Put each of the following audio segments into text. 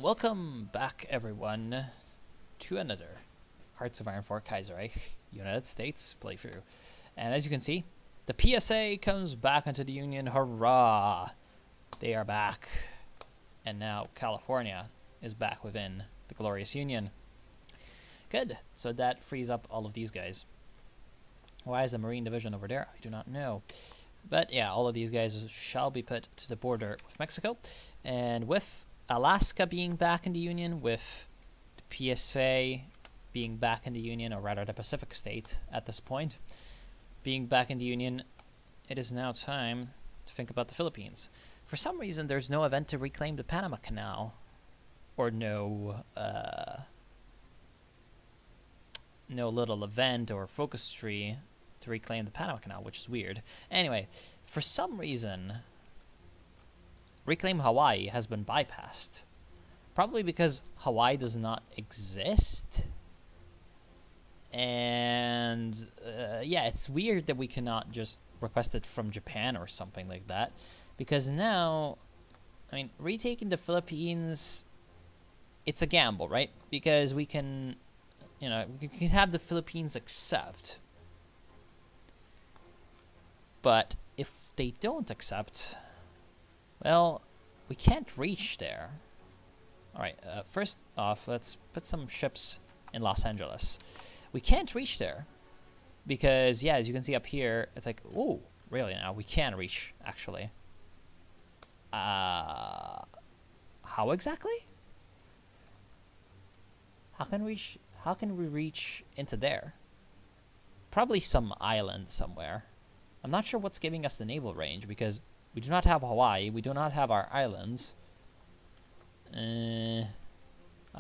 Welcome back, everyone, to another Hearts of Iron IV Kaiserreich United States playthrough. And as you can see, the PSA comes back into the Union. Hurrah! They are back. And now California is back within the glorious Union. Good. So that frees up all of these guys. Why is the Marine Division over there? I do not know. But yeah, all of these guys shall be put to the border with Mexico. And with Alaska being back in the Union, with the PSA being back in the Union, or rather the Pacific State at this point, being back in the Union, it is now time to think about the Philippines. For some reason, there's no event to reclaim the Panama Canal, or no little event or focus tree to reclaim the Panama Canal, which is weird. Anyway, for some reason, Reclaim Hawaii has been bypassed. Probably because Hawaii does not exist. And yeah, it's weird that we cannot just request it from Japan or something like that. Because now, I mean, retaking the Philippines, it's a gamble, right? Because we can, you know, we can have the Philippines accept. But if they don't accept, well, we can't reach there. Alright, first off, let's put some ships in Los Angeles. We can't reach there. Because, yeah, as you can see up here, it's like, ooh, really now? We can reach, actually. How exactly? How can we reach into there? Probably some island somewhere. I'm not sure what's giving us the naval range, because we do not have Hawaii, we do not have our islands. I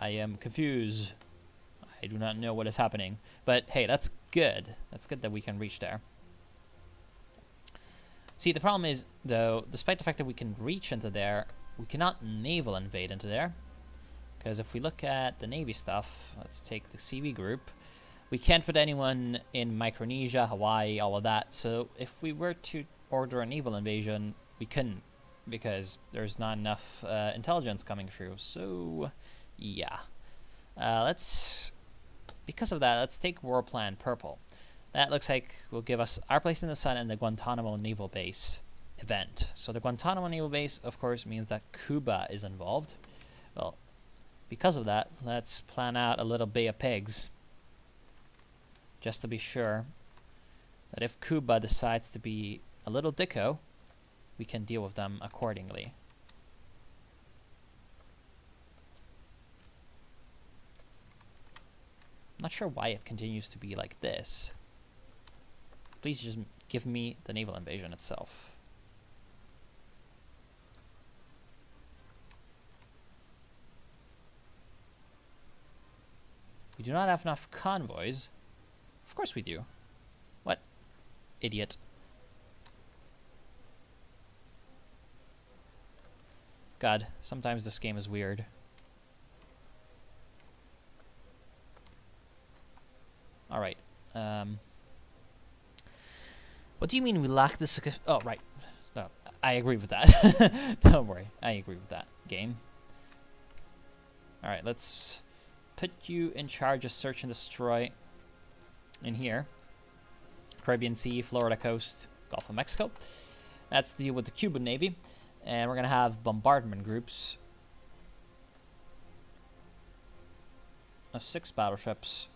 am confused. I do not know what is happening. But hey, that's good. That's good that we can reach there. See, the problem is, though, despite the fact that we can reach into there, we cannot naval invade into there. Because if we look at the Navy stuff, let's take the CV group, we can't put anyone in Micronesia, Hawaii, all of that. So if we were to order a naval invasion, we couldn't, because there's not enough intelligence coming through. So yeah, because of that, let's take War Plan Purple. That looks like will give us our place in the sun and the Guantanamo Naval Base event. So the Guantanamo Naval Base, of course, means that Cuba is involved. Well, because of that, let's plan out a little Bay of Pigs, just to be sure that if Cuba decides to be a little dicko, we can deal with them accordingly. I'm not sure why it continues to be like this. Please just give me the naval invasion itself. We do not have enough convoys. Of course we do. What? Idiot. God, sometimes this game is weird. Alright. What do you mean we lack this? Oh, right. No, I agree with that. Don't worry. I agree with that, game. Alright, let's put you in charge of search and destroy in here. Caribbean Sea, Florida coast, Gulf of Mexico. That's deal with the Cuban Navy. And we're going to have bombardment groups of 6 battleships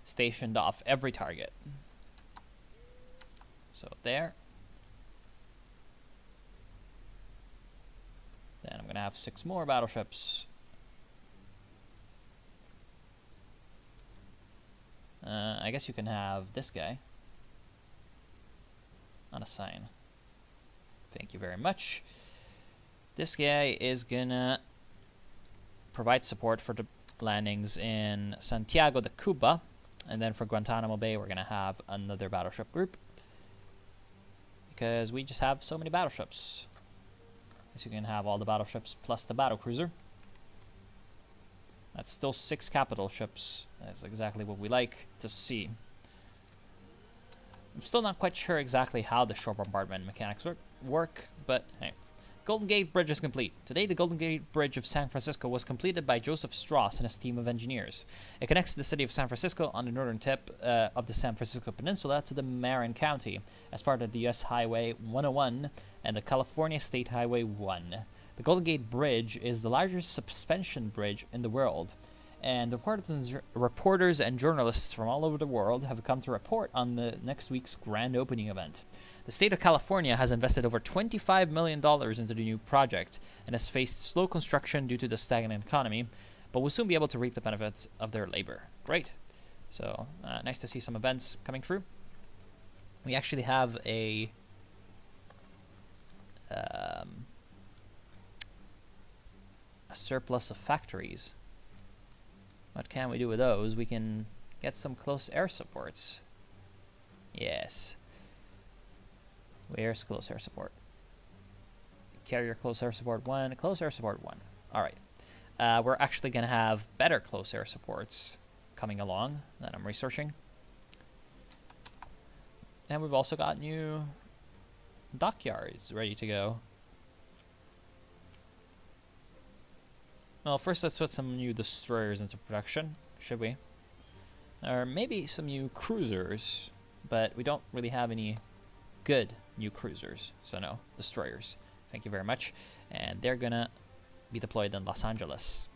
stationed off every target. So there. Then I'm going to have 6 more battleships. I guess you can have this guy on a sign. Thank you very much. This guy is gonna provide support for the landings in Santiago de Cuba, and then for Guantanamo Bay we're gonna have another battleship group, because we just have so many battleships. So you can have all the battleships plus the battlecruiser. That's still 6 capital ships. That's exactly what we like to see. I'm still not quite sure exactly how the shore bombardment mechanics work, but hey, Golden Gate Bridge is complete. Today, the Golden Gate Bridge of San Francisco was completed by Joseph Strauss and his team of engineers. It connects the city of San Francisco on the northern tip of the San Francisco Peninsula to the Marin County as part of the U.S. Highway 101 and the California State Highway 1. The Golden Gate Bridge is the largest suspension bridge in the world, and reporters and journalists from all over the world have come to report on the next week's grand opening event. The state of California has invested over $25 million into the new project and has faced slow construction due to the stagnant economy, but will soon be able to reap the benefits of their labor. Great. So, nice to see some events coming through. We actually have a surplus of factories. What can we do with those? We can get some close air supports. Yes. Where's close air support? Carrier close air support 1, close air support 1. Alright. We're actually going to have better close air supports coming along that I'm researching. And we've also got new dockyards ready to go. Well, first let's put some new destroyers into production, should we? Or maybe some new cruisers, but we don't really have any good new cruisers, so no, destroyers. Thank you very much. And they're gonna be deployed in Los Angeles.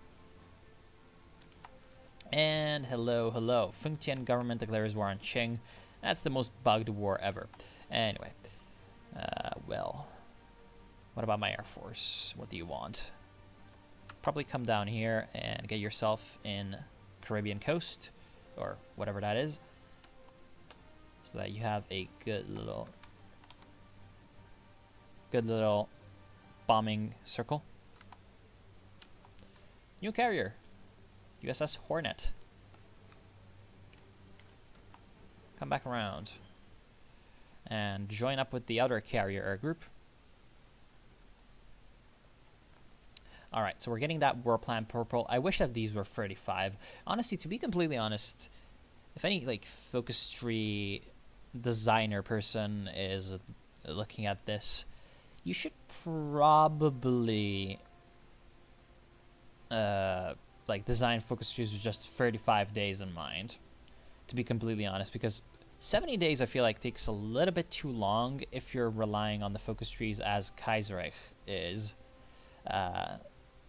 And hello. Fengtian government declares war on Qing. That's the most bugged war ever. Anyway, well, what about my Air Force? What do you want? Probably come down here and get yourself in Caribbean coast, or whatever that is, so that you have a good little bombing circle. New carrier, USS Hornet. Come back around and join up with the other carrier air group. Alright, so we're getting that War Plan Purple. I wish that these were 35. Honestly, to be completely honest, if any like focus tree designer person is looking at this, you should probably like design focus trees with just 35 days in mind, to be completely honest, because 70 days I feel like takes a little bit too long if you're relying on the focus trees as Kaiserreich is.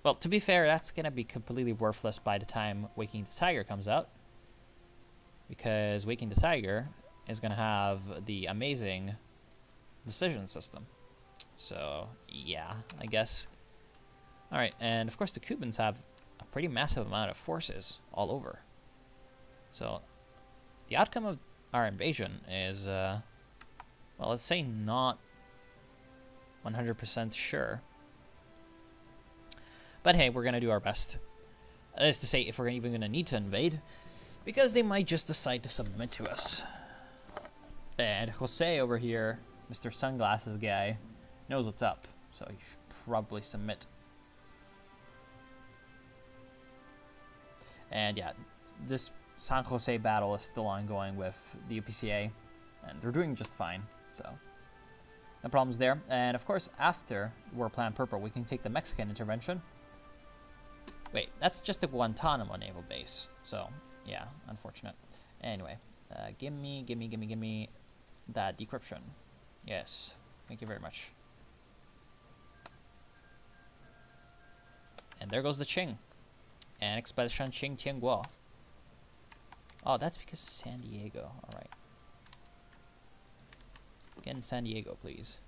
Well, to be fair, that's going to be completely worthless by the time Waking the Tiger comes out, because Waking the Tiger is going to have the amazing decision system. So, yeah, I guess. Alright, and of course the Cubans have a pretty massive amount of forces all over. So, the outcome of our invasion is, well, let's say not 100% sure. But hey, we're going to do our best. That is to say, if we're even going to need to invade, because they might just decide to submit to us. And Jose over here, Mr. Sunglasses guy, knows what's up, so he should probably submit. And yeah, this San Jose battle is still ongoing with the UPCA, and they're doing just fine, so no problems there. And of course, after War Plan Purple, we can take the Mexican intervention. Wait, that's just a Guantanamo naval base, so yeah, unfortunate. Anyway, give me that decryption. Yes, thank you very much. And there goes the Qing. And Expedition Qing Tianguo. Oh, that's because San Diego. Alright. Get in San Diego, please.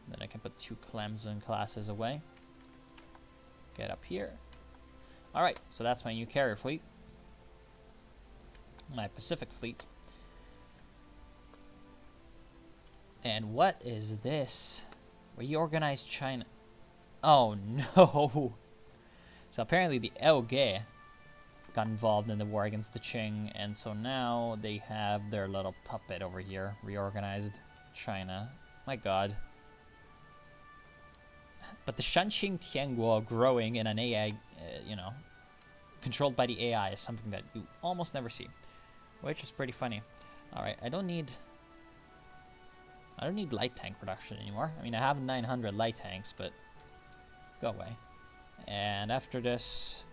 Then I can put 2 Clemson classes away. Get up here. Alright, so that's my new carrier fleet. My Pacific fleet. And what is this? Reorganized China. Oh no! So apparently the Elge got involved in the war against the Qing, and so now they have their little puppet over here, Reorganized China. My god. But the Shanxing Tianguo growing in an AI, you know, controlled by the AI is something that you almost never see, which is pretty funny. Alright, I don't need light tank production anymore. I mean, I have 900 light tanks, but go away. And after this,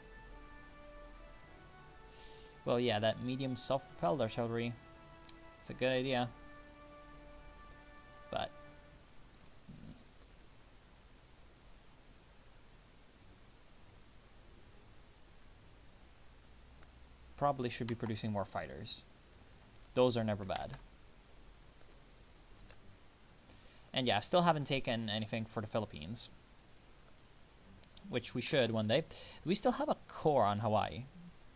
well, yeah, that medium self-propelled artillery, it's a good idea. But probably should be producing more fighters. Those are never bad. And yeah, I still haven't taken anything for the Philippines, which we should one day. Do we still have a core on Hawaii?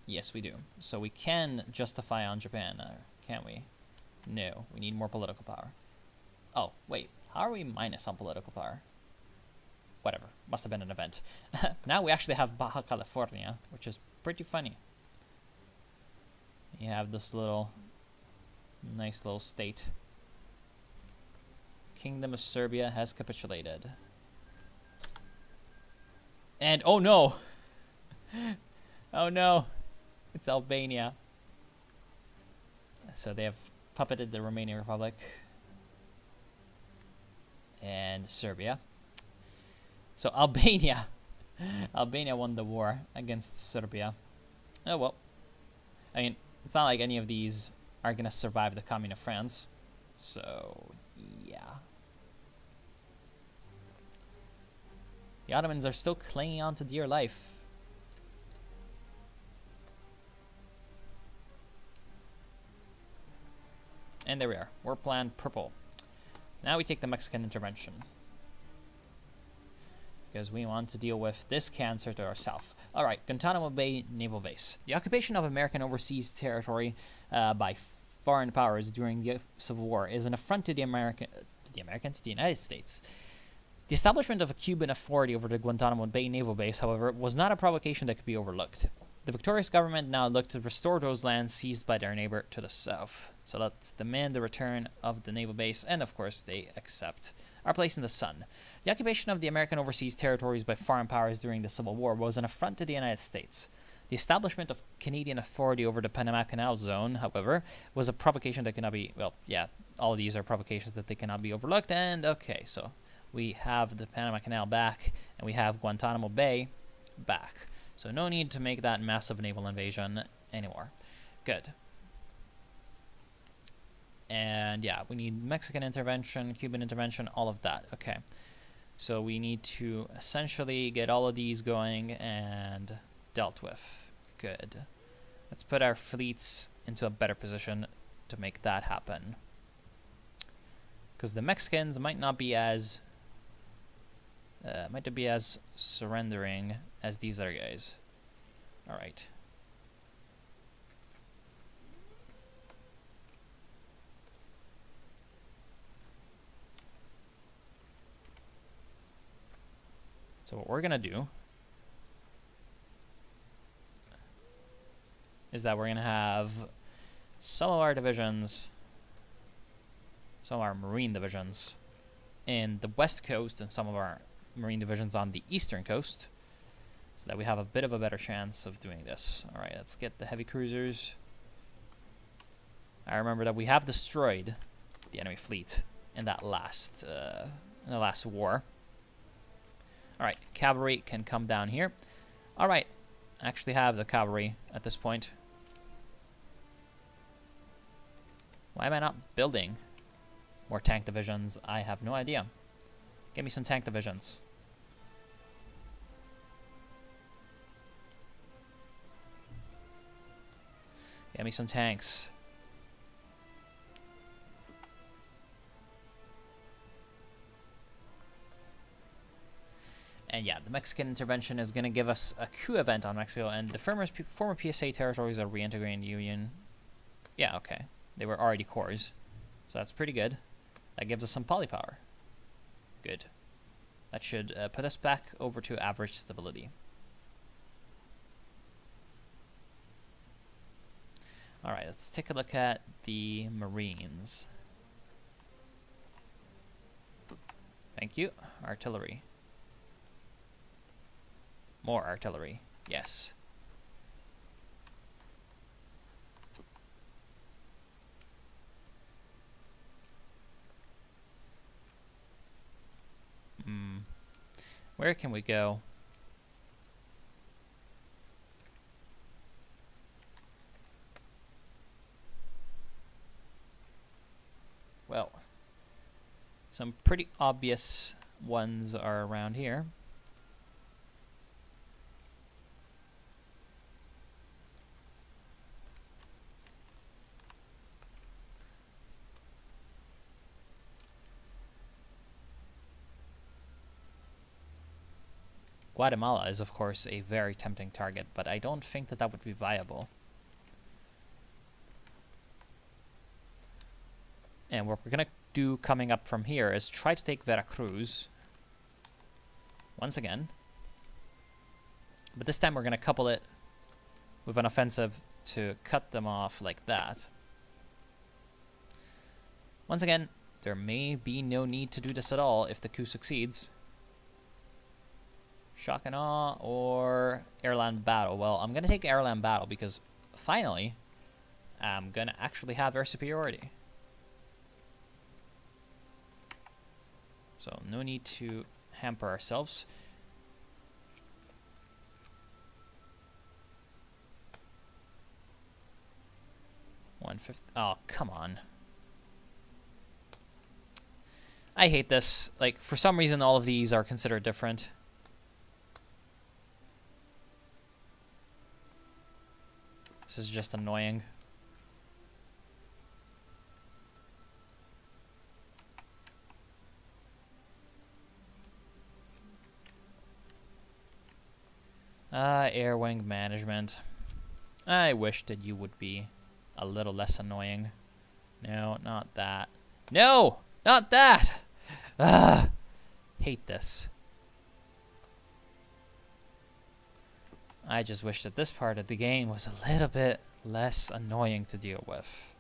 Yes, we do. So we can justify on Japan, can't we? No, we need more political power. Oh, wait, how are we minus on political power? Whatever, must have been an event. Now we actually have Baja California, which is pretty funny. You have this nice little state. Kingdom of Serbia has capitulated. And oh no! Oh no! It's Albania. So they have puppeted the Romanian Republic and Serbia. So Albania won the war against Serbia. Oh well. I mean, it's not like any of these are gonna survive the Commune of France. So yeah. The Ottomans are still clinging on to dear life. And there we are. War plan purple. Now we take the Mexican intervention, because we want to deal with this cancer to our south. Alright, Guantanamo Bay Naval Base. The occupation of American overseas territory by foreign powers during the Civil War is an affront to the United States. The establishment of a Cuban authority over the Guantanamo Bay Naval Base, however, was not a provocation that could be overlooked. The victorious government now looked to restore those lands seized by their neighbor to the south. So let's demand the return of the naval base, and of course they accept our place in the sun. The occupation of the American overseas territories by foreign powers during the Civil War was an affront to the United States. The establishment of Canadian authority over the Panama Canal Zone, however, was a provocation that cannot be, well, yeah, all of these are provocations that they cannot be overlooked, and okay, so we have the Panama Canal back, and we have Guantanamo Bay back. So no need to make that massive naval invasion anymore. Good. And yeah, we need Mexican intervention, Cuban intervention, all of that. Okay. So we need to essentially get all of these going and dealt with. Good. Let's put our fleets into a better position to make that happen. Because the Mexicans might not be as surrendering as these other guys. Alright. So what we're gonna do is that we're gonna have some of our divisions, some of our marine divisions in the west coast and some of our marine divisions on the eastern coast, so that we have a bit of a better chance of doing this. Alright, let's get the heavy cruisers. I remember that we have destroyed the enemy fleet in that last war. Alright, cavalry can come down here. Alright, I actually have the cavalry at this point. Why am I not building more tank divisions? I have no idea. Give me some tank divisions. Give me some tanks. And yeah, the Mexican intervention is going to give us a coup event on Mexico, and the former PSA territories are reintegrating the Union. Yeah, okay. They were already cores, so that's pretty good. That gives us some polypower. Good. That should put us back over to average stability. Alright, let's take a look at the Marines. Thank you. Artillery. More artillery. Yes. Where can we go? Well, some pretty obvious ones are around here. Guatemala is, of course, a very tempting target, but I don't think that that would be viable. And what we're going to do coming up from here is try to take Veracruz once again. But this time we're going to couple it with an offensive to cut them off like that. Once again, there may be no need to do this at all if the coup succeeds. Shock and awe or airland battle. Well, I'm going to take airland battle because finally I'm going to actually have air superiority. So no need to hamper ourselves. Oh, come on. I hate this. Like, for some reason, all of these are considered different. This is just annoying. Air wing management. I wish that you would be a little less annoying. No, not that. No! Not that! Hate this. I just wish that this part of the game was a little bit less annoying to deal with.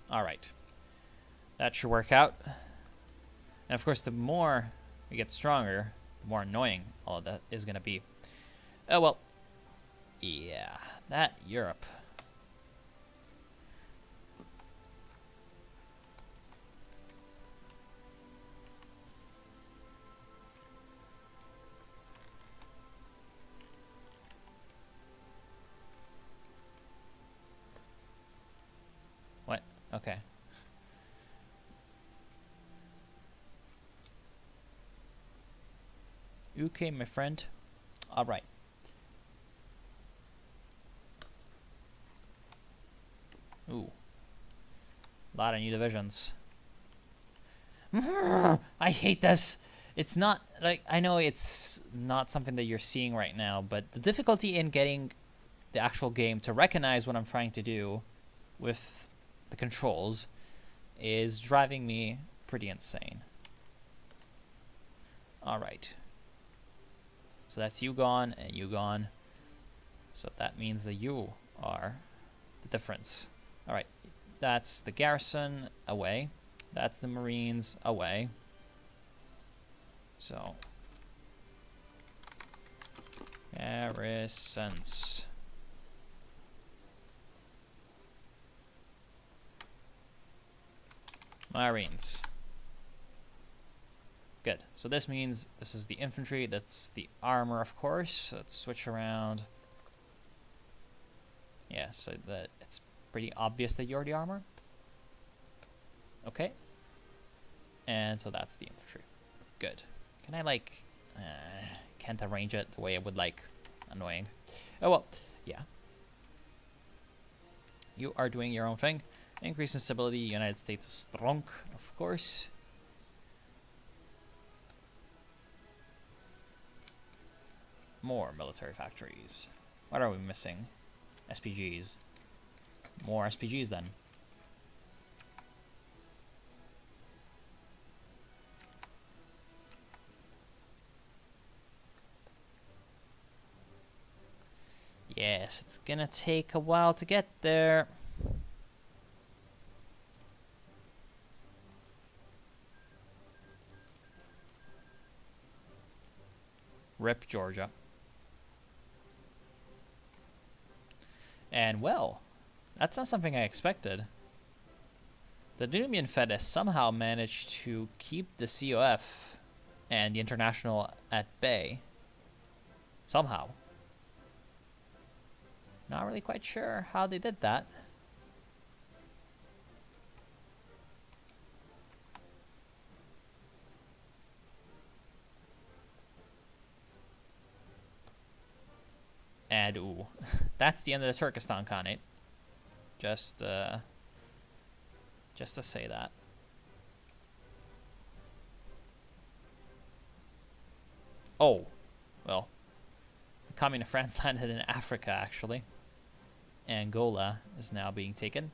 Alright. That should work out. And of course, the more we get stronger, the more annoying all of that is going to be. Oh, well. Yeah, that Europe. What? Okay. Okay, my friend. All right. Ooh. A lot of new divisions. I hate this. It's not, like, I know it's not something that you're seeing right now, but the difficulty in getting the actual game to recognize what I'm trying to do with the controls is driving me pretty insane. All right. So that's you gone and you gone. So that means that you are the difference. All right, that's the garrison away. That's the Marines away. So, garrisons. Marines. Good. So this means this is the infantry. That's the armor, of course. Let's switch around. Yeah, so that it's pretty obvious that you're the armor. Okay. And so that's the infantry. Good. Can I, like, can't arrange it the way I would like? Annoying. Oh, well, yeah. You are doing your own thing. Increase in stability. United States is strong, of course. More military factories. What are we missing? SPGs. More SPGs then. Yes, it's gonna take a while to get there. Rip Georgia. And well, That's not something I expected. The Danubian Fed has somehow managed to keep the COF and the International at bay. Somehow. Not really quite sure how they did that. And ooh, that's the end of the Turkestan Khanate. Just to say that. Oh, well, the Commune of France landed in Africa, actually. Angola is now being taken.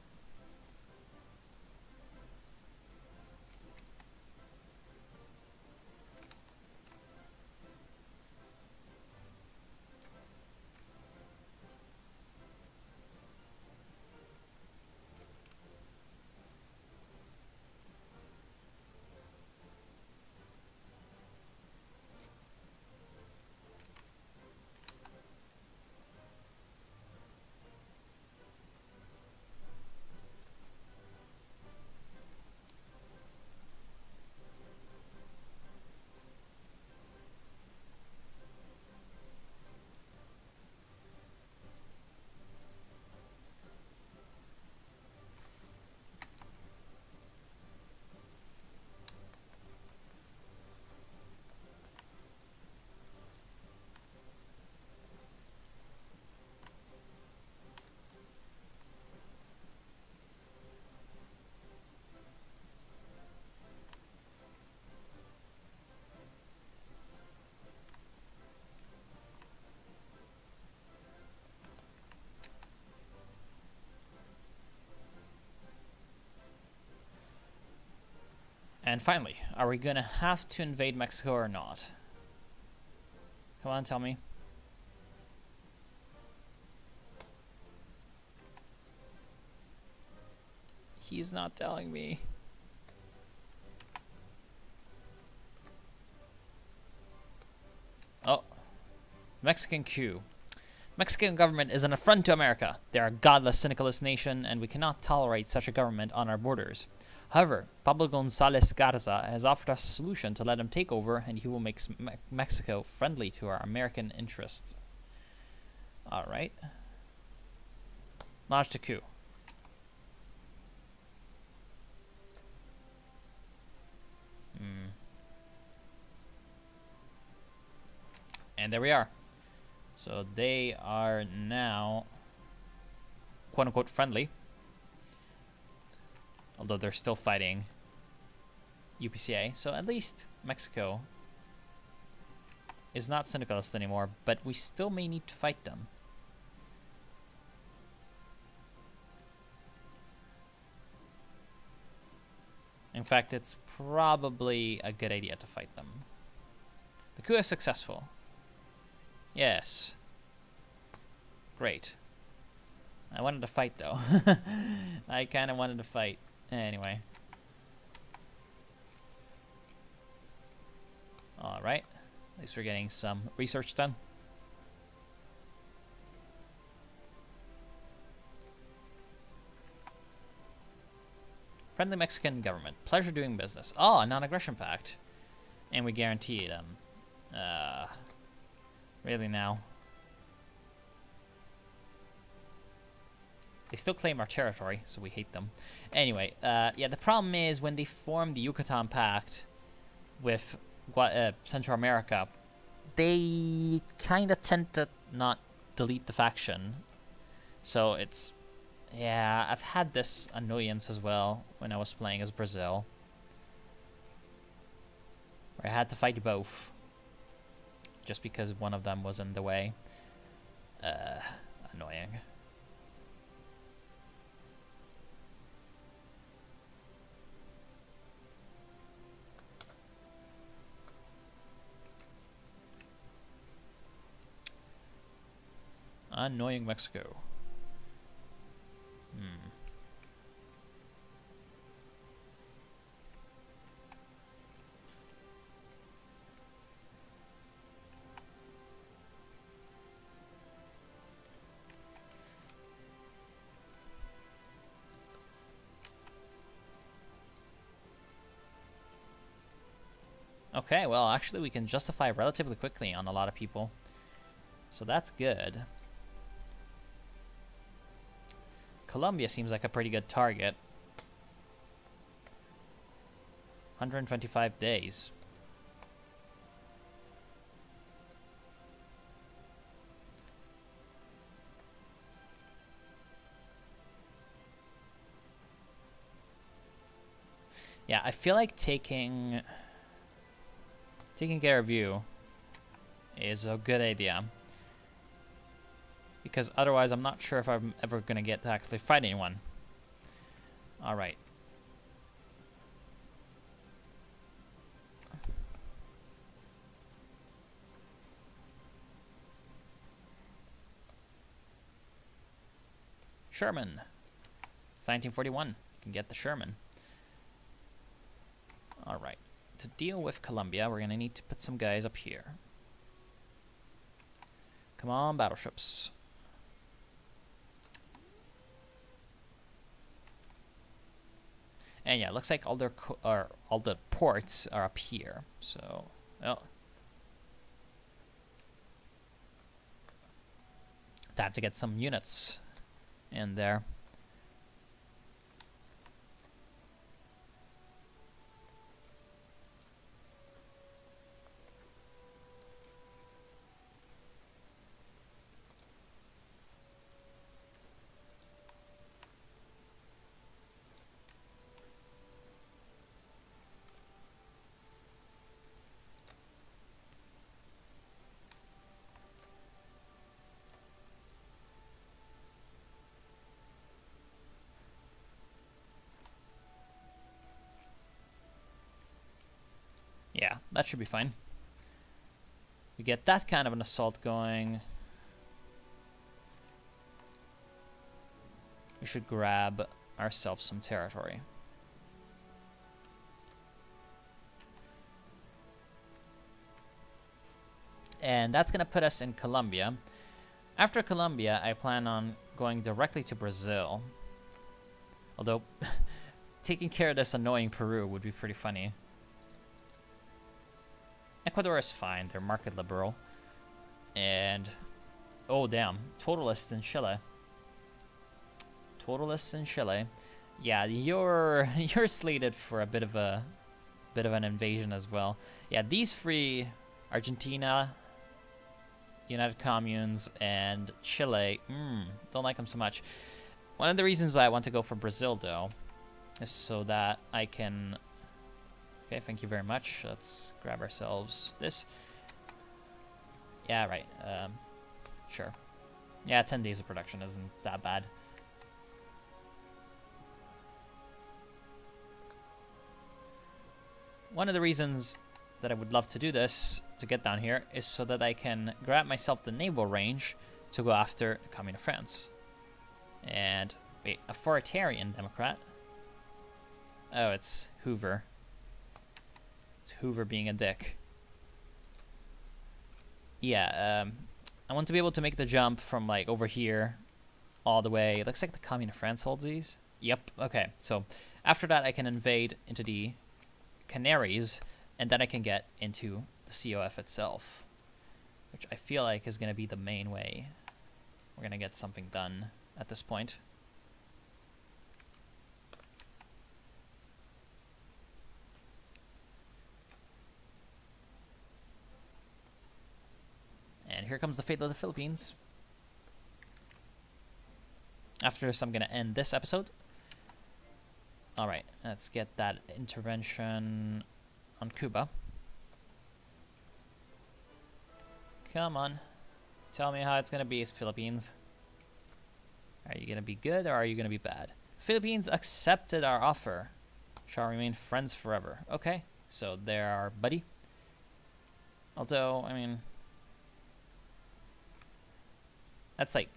And finally, are we gonna have to invade Mexico or not? Come on, tell me. He's not telling me. Oh. Mexican coup. Mexican government is an affront to America. They are a godless, syndicalist nation, and we cannot tolerate such a government on our borders. However, Pablo González Garza has offered us a solution to let him take over, and he will make Mexico friendly to our American interests. Alright. Launch the coup. And there we are. So they are now quote-unquote friendly. Although they're still fighting UPCA. So at least Mexico is not syndicalist anymore, but we still may need to fight them. In fact, it's probably a good idea to fight them. The coup is successful. Yes. Great. I wanted to fight, though. I kind of wanted to fight. Anyway. Alright. At least we're getting some research done. Friendly Mexican government. Pleasure doing business. Oh, a non-aggression pact. And we guarantee them. Really now? They still claim our territory, so we hate them. Anyway, yeah, the problem is when they formed the Yucatan Pact with Central America, they kind of tend to not delete the faction. So it's... yeah, I've had this annoyance as well when I was playing as Brazil, where I had to fight both just because one of them was in the way. Annoying. Annoying Mexico. Okay, well, actually, we can justify relatively quickly on a lot of people. So that's good. Colombia seems like a pretty good target. 125 days. Yeah, I feel like taking care of you is a good idea. Because otherwise I'm not sure if I'm ever going to get to actually fight anyone. Alright. Sherman. It's 1941. You can get the Sherman. Alright. To deal with Colombia, we're going to need to put some guys up here. Come on, battleships. And yeah, it looks like all the ports are up here. So, well, I have to get some units in there. Yeah, that should be fine. We get that kind of an assault going. We should grab ourselves some territory. And that's going to put us in Colombia. After Colombia, I plan on going directly to Brazil. Although, taking care of this annoying Peru would be pretty funny. Ecuador is fine. They're market liberal. And, oh damn, totalists in Chile. Totalists in Chile. Yeah, you're slated for a bit of an invasion as well. Yeah, these three, Argentina, United Communes, and Chile, don't like them so much. One of the reasons why I want to go for Brazil, though, is so that I can... Okay, thank you very much. Let's grab ourselves this. Yeah, right. Sure. Yeah, 10 days of production isn't that bad. One of the reasons that I would love to do this, to get down here, is so that I can grab myself the naval range to go after the Commune of France. And, wait, authoritarian Democrat? Oh, it's Hoover. It's Hoover being a dick. Yeah, I want to be able to make the jump from, like, over here all the way. It looks like the Commune of France holds these. Yep, okay. So, after that, I can invade into the Canaries, and then I can get into the COF itself, which I feel like is going to be the main way we're going to get something done at this point. And here comes the fate of the Philippines. After this, I'm going to end this episode. Alright, let's get that intervention on Cuba. Come on. Tell me how it's going to be, Philippines. Are you going to be good or are you going to be bad? Philippines accepted our offer. Shall remain friends forever. Okay, so they're our buddy. Although, I mean... That's like...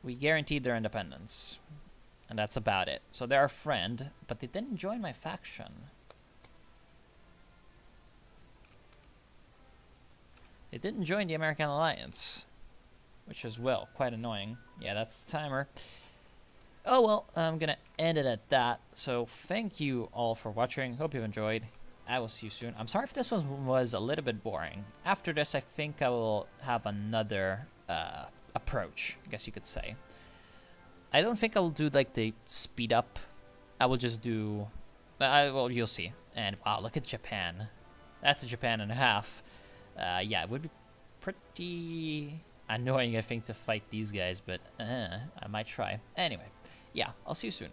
We guaranteed their independence. And that's about it. So they're our friend, but they didn't join my faction. They didn't join the American Alliance. Which is, well, quite annoying. Yeah, that's the timer. Oh well, I'm gonna end it at that. So thank you all for watching. Hope you've enjoyed. I will see you soon. I'm sorry if this one was a little bit boring. After this, I think I will have another approach, I guess you could say. I don't think I'll do like the speed up. I will just do... well, you'll see. And wow, look at Japan. That's a Japan and a half. Yeah, it would be pretty annoying, I think, to fight these guys, but I might try. Anyway, yeah, I'll see you soon.